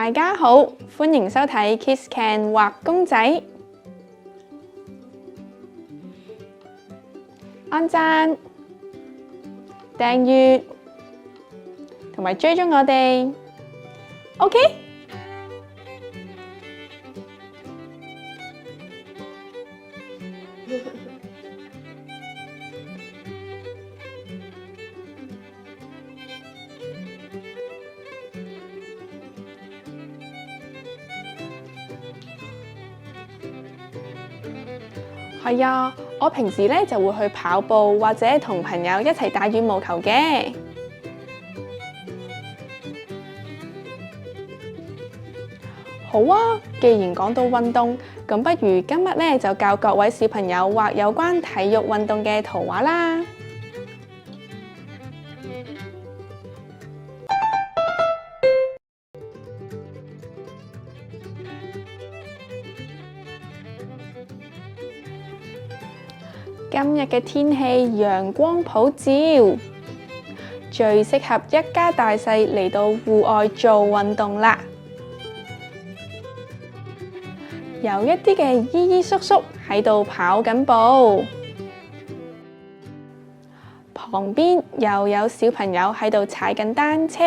大家好，歡迎收睇 Kids Can 畫公仔，按讚、訂閱同埋追蹤我哋，OK？係啊，我平時咧就會去跑步或者同朋友一齊打羽毛球嘅。好啊，既然講到運動，咁不如今日咧就教各位小朋友畫有關體育運動嘅圖畫啦。今日嘅天氣陽光普照，最適合一家大細嚟到戶外做運動啦。有一啲嘅姨姨叔叔喺度跑緊步，旁邊又有小朋友喺度踩緊單車，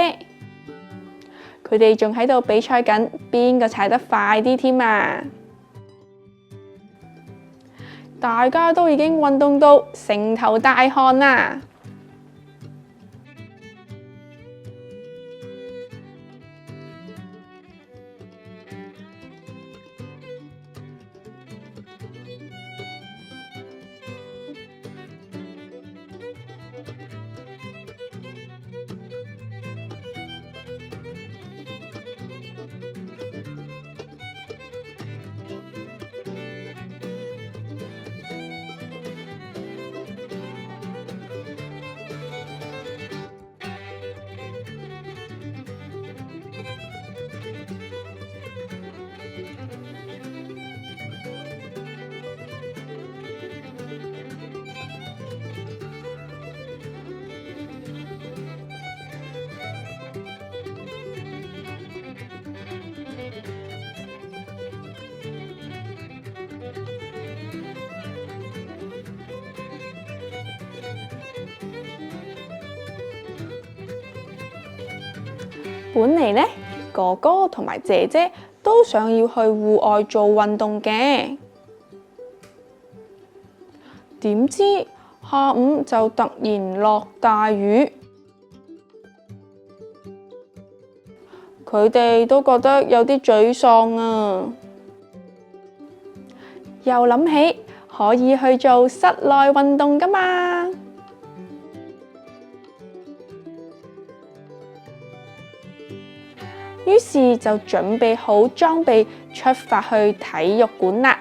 佢哋仲喺度比賽緊邊個踩得快啲添啊！大家都已經運動到成頭大汗啦！本嚟呢，哥哥同埋姐姐都想要去戶外做運動嘅，點知下午就突然落大雨，佢哋都覺得有啲沮喪啊！又諗起可以去做室內運動㗎嘛〜於是就準備好裝備，出發去體育館啦。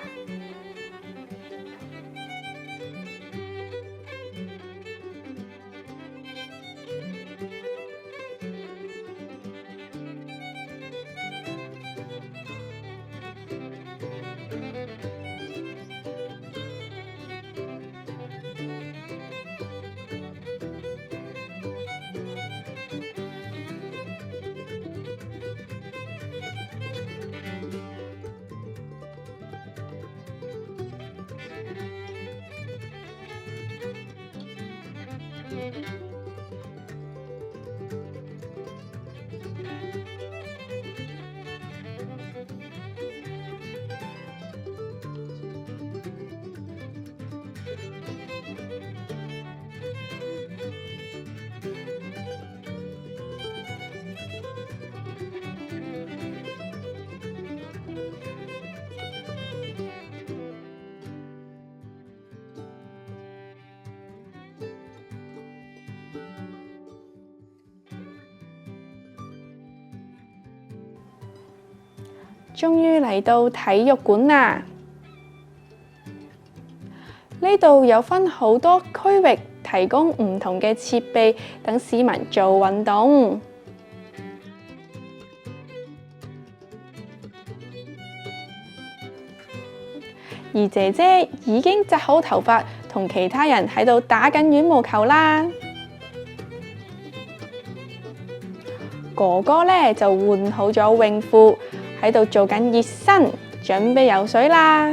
終於嚟到體育館啦！呢度有分好多區域，提供唔同嘅設備，等市民做運動。而姐姐已經紮好頭髮，同其他人喺度打緊羽毛球啦。哥哥呢就換好咗泳褲，喺度做緊熱身，準備游水啦。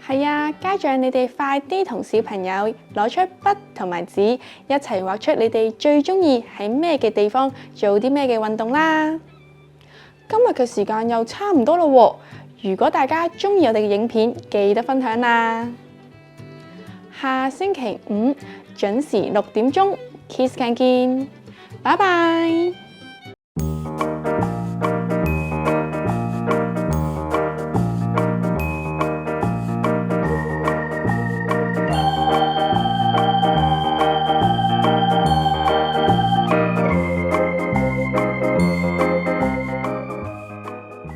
係啊，家長你哋快啲同小朋友攞出筆同埋紙，一齊畫出你哋最鍾意喺咩嘅地方做啲咩嘅運動啦！今日嘅時間又差唔多啦喎，如果大家鍾意我哋嘅影片，記得分享啦！下星期五準時6點鐘，Kids Can 見，拜拜。